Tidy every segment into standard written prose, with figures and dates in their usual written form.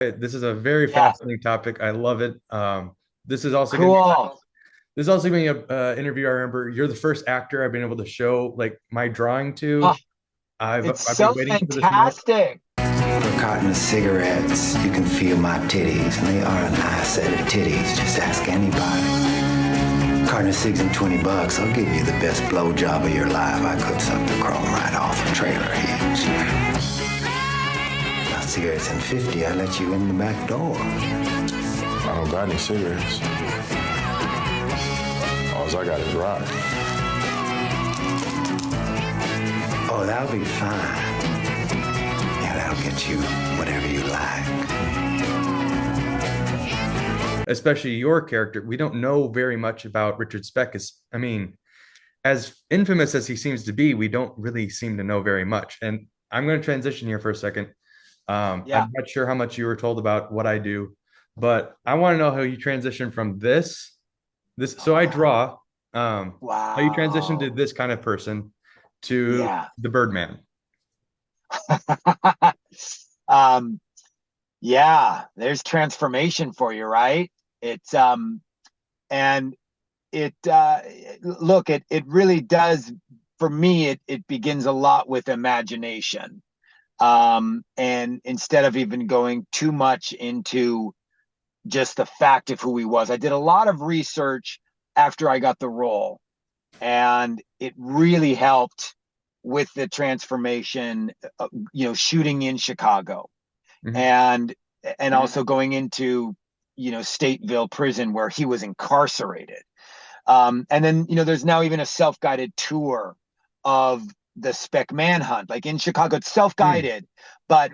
This is a very Yeah, fascinating topic. I love it. This is also going to be cool. this is also going to be a interview. I remember you're the first actor I've been able to show like my drawing Oh, to. it's I've so been waiting for this moment. fantastic. For a carton of cigarettes, you can feel my titties, and they are a nice set of titties. Just ask anybody. Carton of cigs and $20, I'll give you the best blowjob of your life. I could suck the chrome right off a trailer hitch. Now cigarettes and 50, I let you in the back door. I don't got any cigarettes. All I got is rock. Oh, that'll be fine. Yeah, that'll get you whatever you like. Especially your character. We don't know very much about Richard Speck. I mean, as infamous as he seems to be, we don't really seem to know very much. And I'm going to transition here for a second. Yeah. I'm not sure how much you were told about what I do, but I want to know how you transition from this. So I draw. How you transition to Wow. this kind of person to Yeah. the Birdman. um, yeah, there's transformation for you, right? It's and it look, it really does for me, it begins a lot with imagination. And instead of even going too much into just the fact of who he was, I did a lot of research after I got the role, and it really helped with the transformation, shooting in Chicago, Mhm. and also going into Stateville prison where he was incarcerated. And then there's now even a self-guided tour of the Speck manhunt, like in Chicago. It's Mm. self-guided, but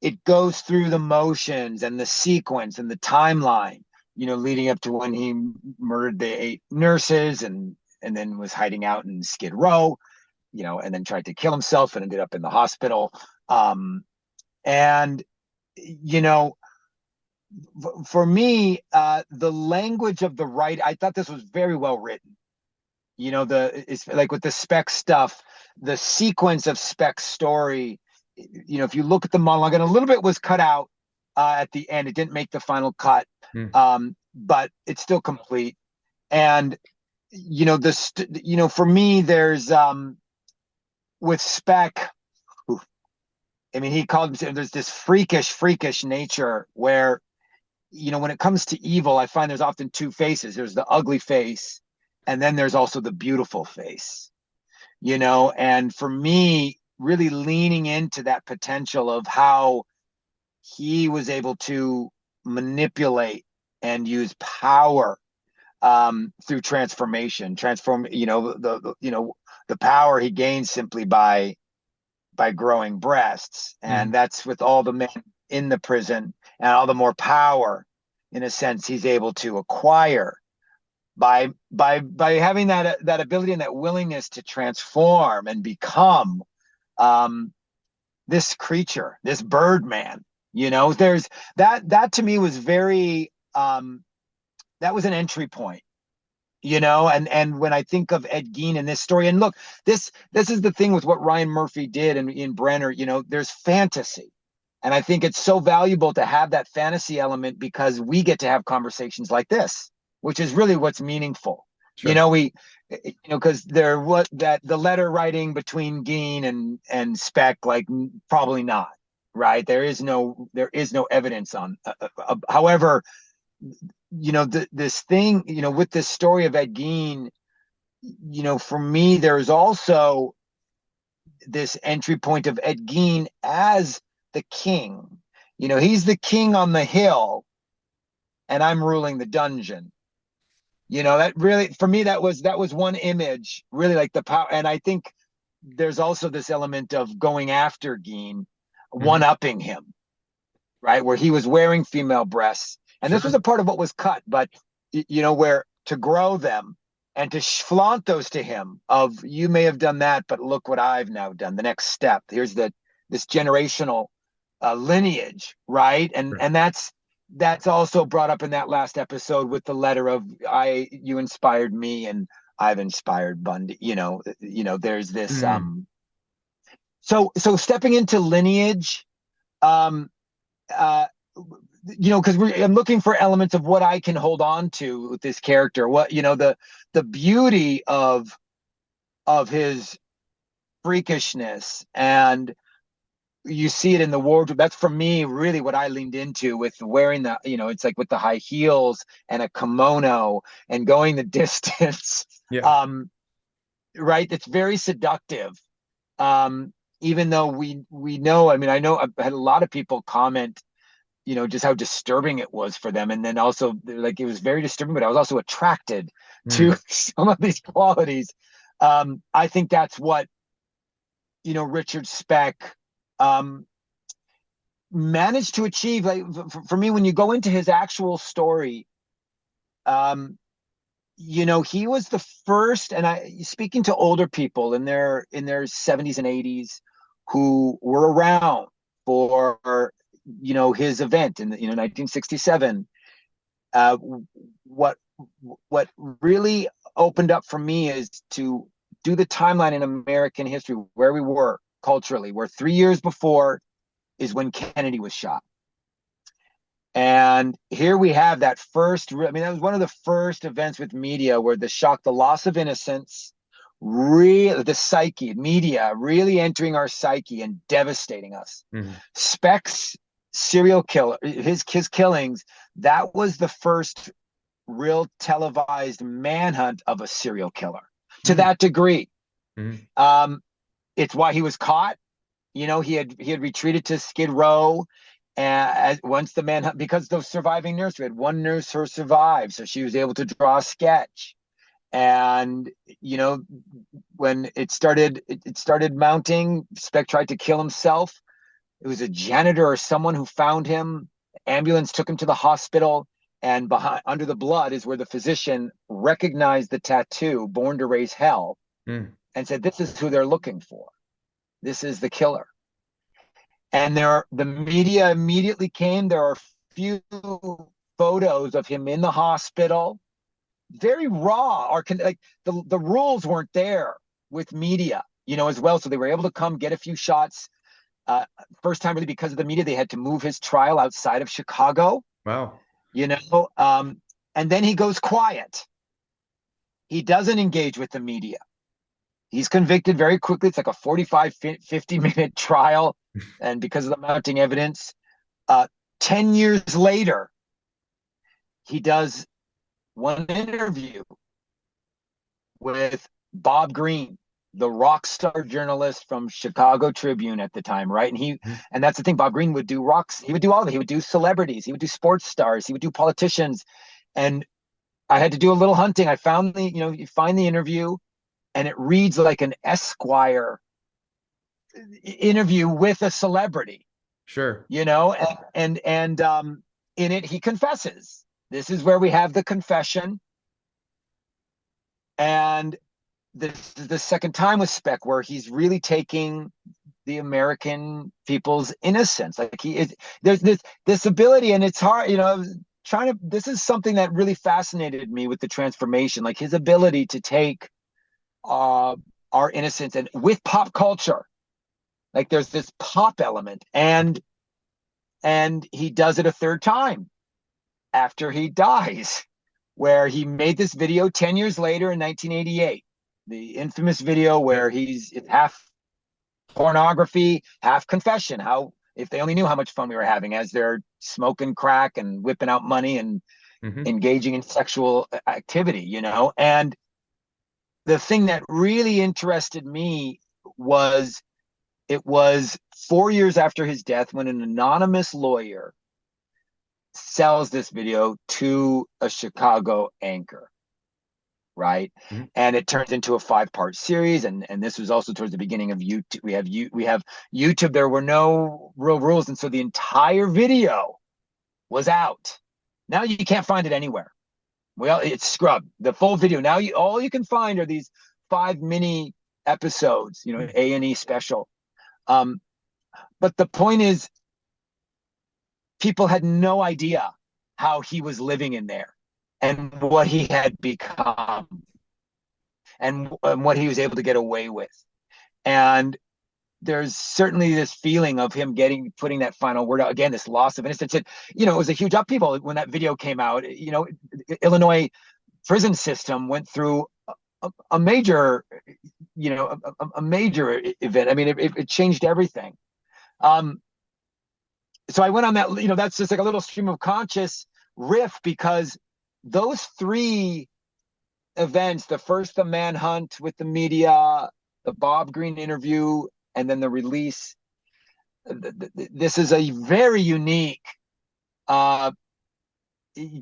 it goes through the motions and the sequence and the timeline, leading up to when he murdered the 8 nurses, and then was hiding out in Skid Row, and then tried to kill himself and ended up in the hospital. And you know, for me, the language of the right, I thought this was very well written. It's like with the Speck stuff, the sequence of Speck's story. If you look at the monologue, and a little bit was cut out at the end, it didn't make the final cut, Mm. but it's still complete. And for me, there's with Speck. I mean, he called himself. There's this freakish nature where when it comes to evil, I find there's often two faces. There's the ugly face, and then there's also the beautiful face. And for me, really leaning into that potential of how he was able to manipulate and use power through transform, the power he gained simply by growing breasts. And Mm. that's with all the men in the prison, and all the more power, in a sense, he's able to acquire by having that ability and that willingness to transform and become um, this creature, this Birdman. There's that to me was very that was an entry point. And when I think of Ed Gein in this story, and look, this is the thing with what Ryan Murphy did in Brenner. There's fantasy, and I think it's so valuable to have that fantasy element, because we get to have conversations like this, which is really what's meaningful. Sure. We because there what that the letter writing between Gein and Speck, like, probably not, right. There is no evidence on however, this thing, with this story of Ed Gein, for me, there's also this entry point of Ed Gein as the king. He's the king on the hill, and I'm ruling the dungeon. That really, for me, that was one image, really, like the power. And I think there's also this element of going after Gein, one Mhm. upping him, right? Where he was wearing female breasts. And this was Sure. a part of what was cut, but where to grow them and to flaunt those to him of, you may have done that, but look what I've now done. The next step. Here's this generational lineage, right? And Sure. and that's also brought up in that last episode with the letter of, you inspired me and I've inspired Bundy. There's this Mm. so stepping into lineage, um uh, because I'm looking for elements of what I can hold on to with this character. What, the beauty of his freakishness, and you see it in the wardrobe. That's for me really what I leaned into with wearing the, it's like with the high heels and a kimono and going the distance. Yeah. Right. It's very seductive. Even though we know, I know I've had a lot of people comment, just how disturbing it was for them. And then also like, it was very disturbing, but I was also attracted to some of these qualities. I think that's what, Richard Speck, managed to achieve. Like for me, when you go into his actual story, he was the first, and speaking to older people in their 70s and 80s who were around for his event in 1967. What really opened up for me is to do the timeline in American history where we were culturally, where 3 years before is when Kennedy was shot. And here we have that first, that was one of the first events with media where the shock, the loss of innocence, really, the psyche, media really entering our psyche and devastating us. Speck's serial killer, his killings, that was the first real televised manhunt of a serial killer to that degree. It's why he was caught. He had retreated to Skid Row, and once the manhunt, because those surviving nurse, we had one nurse who survived, so she was able to draw a sketch. And when it started mounting, Speck tried to kill himself. It was a janitor or someone who found him. Ambulance took him to the hospital, and under the blood is where the physician recognized the tattoo, "Born to Raise Hell," and said, "This is who they're looking for. This is the killer." And the media immediately came. There are few photos of him in the hospital, very raw. Or like the rules weren't there with media, as well. So they were able to come get a few shots. First time really because of the media, they had to move his trial outside of Chicago. Wow. And then he goes quiet. He doesn't engage with the media. He's convicted very quickly. It's like a 45, 50-minute trial. And because of the mounting evidence, 10 years later, he does one interview with Bob Greene, the rock star journalist from Chicago Tribune at the time, right? And that's the thing. Bob Greene would do rocks. He would do all of it. He would do celebrities. He would do sports stars. He would do politicians. And I had to do a little hunting. I found you find the interview, and it reads like an Esquire interview with a celebrity. Sure. And in it, he confesses. This is where we have the confession. And this is the second time with Speck where he's really taking the American people's innocence. Like there's this ability, and it's hard, this is something that really fascinated me with the transformation, like his ability to take our innocence and with pop culture, like there's this pop element, and he does it a third time after he dies, where he made this video 10 years later in 1988, the infamous video where he's half pornography, half confession. How, if they only knew how much fun we were having as they're smoking crack and whipping out money and engaging in sexual activity, And the thing that really interested me was it was 4 years after his death when an anonymous lawyer sells this video to a Chicago anchor, right? And it turns into a 5-part series, and this was also towards the beginning of YouTube. We have YouTube. There were no real rules, and so the entire video was out. Now you can't find it anywhere. Well, it's scrubbed. The full video. Now all you can find are these 5 mini episodes, A&E special. But the point is, people had no idea how he was living in there and what he had become and what he was able to get away with. And there's certainly this feeling of him putting that final word out. Again, this loss of innocence. It was a huge upheaval when that video came out. Illinois prison system went through a major, a major event. I mean, it changed everything. So I went on that, that's just like a little stream of conscious riff, because those three events, the first, the manhunt with the media, the Bob Greene interview, and then the release, this is a very unique,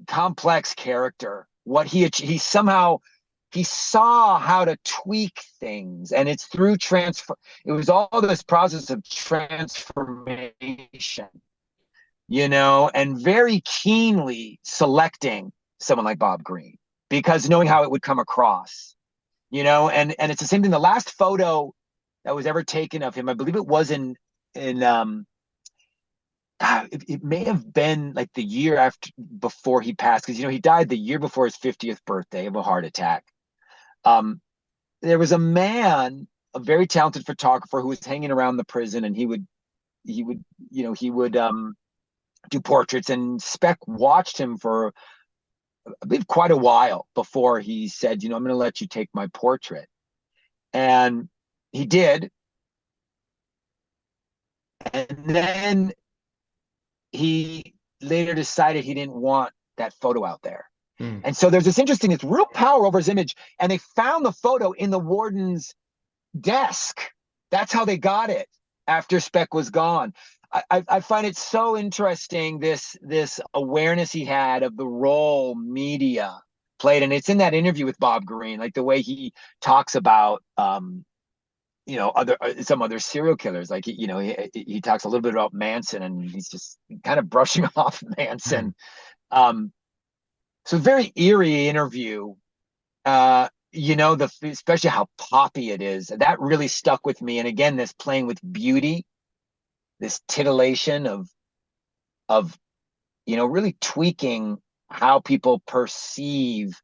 complex character. What he saw how to tweak things, and it's through it was all this process of transformation, and very keenly selecting someone like Bob Greene, because knowing how it would come across, and it's the same thing. The last photo that was ever taken of him, I believe it was it may have been like the year before he passed, because he died the year before his 50th birthday of a heart attack. There was a man, a very talented photographer, who was hanging around the prison, and he would do portraits, and Speck watched him for, I believe, quite a while before he said, I'm going to let you take my portrait. And he did. And then he later decided he didn't want that photo out there. And so there's it's real power over his image. And they found the photo in the warden's desk. That's how they got it after Speck was gone. I find it so interesting, this awareness he had of the role media played. And it's in that interview with Bob Greene, like the way he talks about, some other serial killers. Like, he talks a little bit about Manson, and he's just kind of brushing off Manson. So very eerie interview, especially how poppy it is. That really stuck with me. And again, this playing with beauty, this titillation of really tweaking how people perceive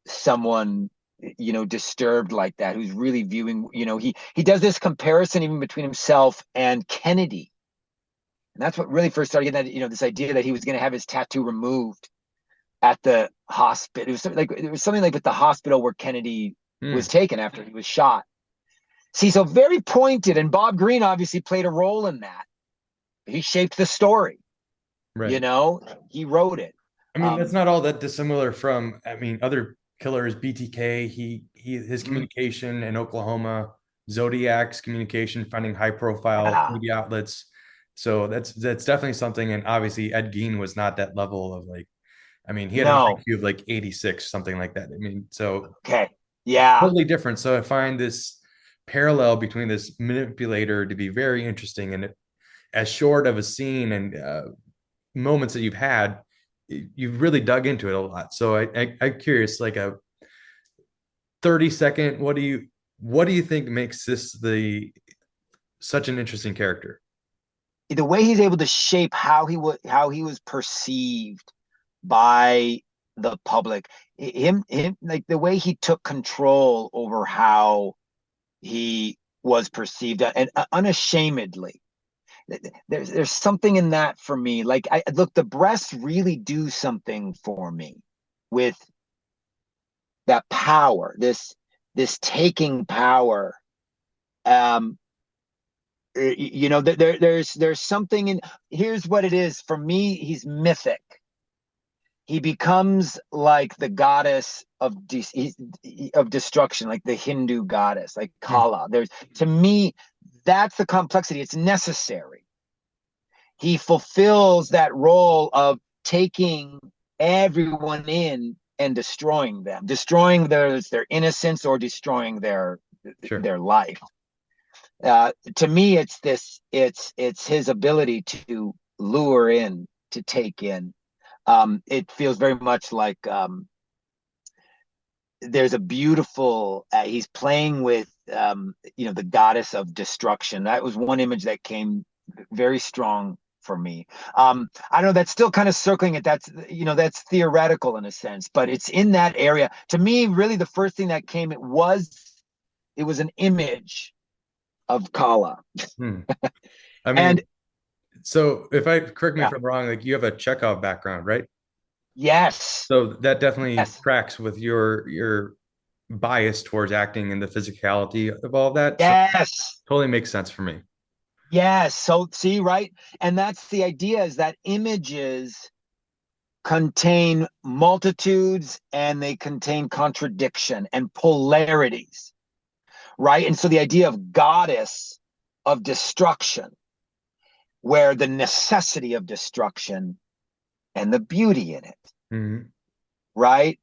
someone, disturbed like that, who's really viewing, he does this comparison even between himself and Kennedy. And that's what really first started getting that, this idea that he was going to have his tattoo removed at the hospital. It was something like with the hospital where Kennedy was taken after he was shot. See, so very pointed, and Bob Greene obviously played a role in that. He shaped the story, right? He wrote it. I mean, that's not all that dissimilar from, other killers. BTK, his communication in Oklahoma, Zodiac's communication, finding high profile media outlets. So that's definitely something. And obviously Ed Gein was not that level of he had an IQ of like 86, something like that. So okay, yeah, totally different. So I find this parallel between this manipulator to be very interesting, and as short of a scene and moments that you've had, you've really dug into it a lot. So I'm curious, like a 30-second, what do you think makes this such an interesting character? The way he's able to shape how he was perceived by the public, him like the way he took control over how he was perceived, and unashamedly. There's something in that for me. Like, the breasts really do something for me with that power, this taking power. There's something in, here's what it is for me. He's mythic. He becomes like the goddess of destruction, like the Hindu goddess, like Kala. To me, that's the complexity. It's necessary. He fulfills that role of taking everyone in and destroying them, destroying their innocence, or destroying their life. To me, it's his ability to lure in, to take in. It feels very much like there's a beautiful, he's playing with, the goddess of destruction. That was one image that came very strong for me. I don't know, that's still kind of circling it. That's theoretical in a sense, but it's in that area. To me, really the first thing that came, it was an image of Kala. Hmm. I mean, And so correct me yeah, if I'm wrong, like you have a Chekhov background, right? yes, So that definitely yes, tracks with your bias towards acting and the physicality of all that. So yes, totally makes sense for me. yes. So see, right? And that's the idea, is that images contain multitudes and they contain contradiction and polarities, right? And so the idea of goddess of destruction, where the necessity of destruction and the beauty in it, Mhm. right?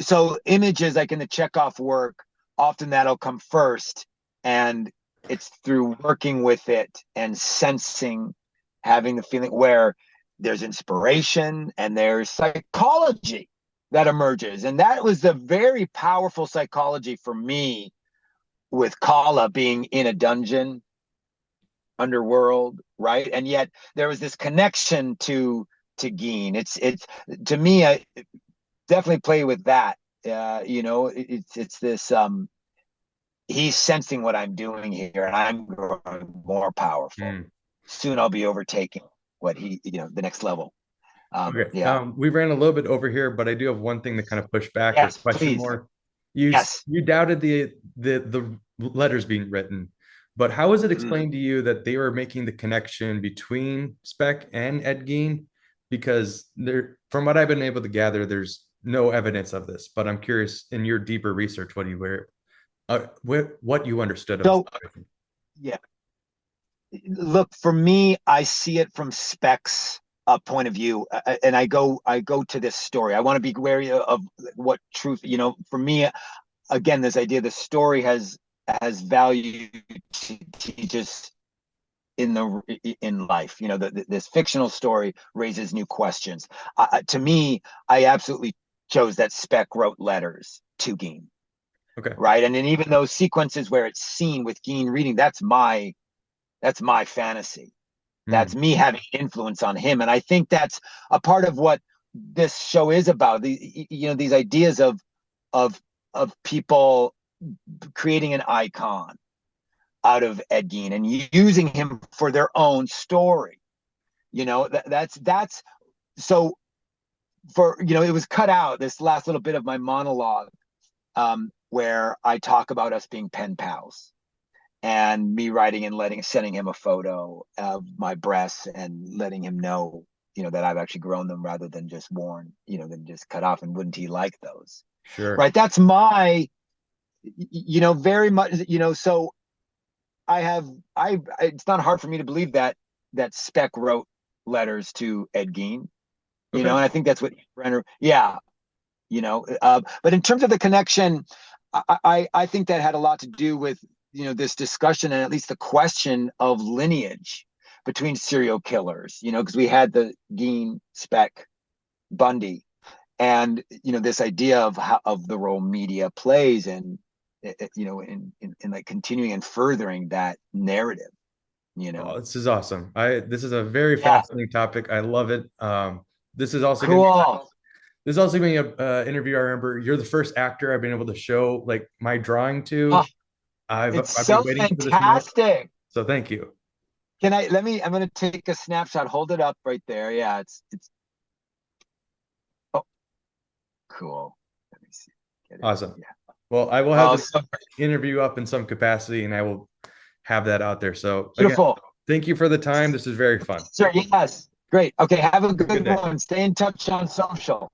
So images like in the Chekhov work, often that'll come first, and it's through working with it and sensing, having the feeling where there's inspiration and there's psychology that emerges. And that was the very powerful psychology for me with Kala being in a dungeon underworld, right? And yet there was this connection to Gein. It's to me, I definitely play with that. It's this he's sensing what I'm doing here, and I'm growing more powerful. Mm. Soon I'll be overtaking what the next level. Okay. Yeah. We ran a little bit over here, but I do have one thing to kind of push back or Yes, question please. more. Yes. You doubted the letters being written, but how was it Mm. explained to you that they were making the connection between Speck and Ed Gein? Because there, from what I've been able to gather, there's no evidence of this. But I'm curious, in your deeper research, what you understood of the So situation. yeah, look, for me, I see it from Speck's point of view, and I go to this story. I want to be wary of what truth. For me, again, this idea the story has value to teach us in life. This fictional story raises new questions. To me, I absolutely chose that Speck wrote letters to Gein, Okay. right? And then even those sequences where it's seen with Gein reading, that's my fantasy. That's Mm. me having influence on him. And I think that's a part of what this show is about. These ideas of of people creating an icon out of Ed Gein and using him for their own story. That's so. For it was cut out, this last little bit of my monologue, where I talk about us being pen pals, and me writing and sending him a photo of my breasts and letting him know, that I've actually grown them rather than just worn, than just cut off. And wouldn't he like those? Sure. Right. That's my, very much, so it's not hard for me to believe that Speck wrote letters to Ed Gein, and Okay. I think that's what Brenner, yeah, but in terms of the connection, I think that had a lot to do with this discussion, and at least the question of lineage between serial killers, because we had the Gein, Speck, Bundy, and this idea of the role media plays, and in like continuing and furthering that narrative. Oh, this is awesome. This is a very Yeah, fascinating topic. I love it. This is also going to be cool. this is also going to be a interview. I remember you're the first actor I've been able to show like my drawing to. Oh, it's I've been so waiting for this moment. fantastic. So thank you. I'm going to take a snapshot. Hold it up right there. Yeah, it's oh, cool. Let me see. Get it. Awesome. Yeah. Well, I will have Oh, this so interview up in some capacity and I will have that out there. So again, beautiful. thank you for the time. This is very fun. Sure. Yes. Great. Okay. Have a Have a good good day. one. Stay in touch on social.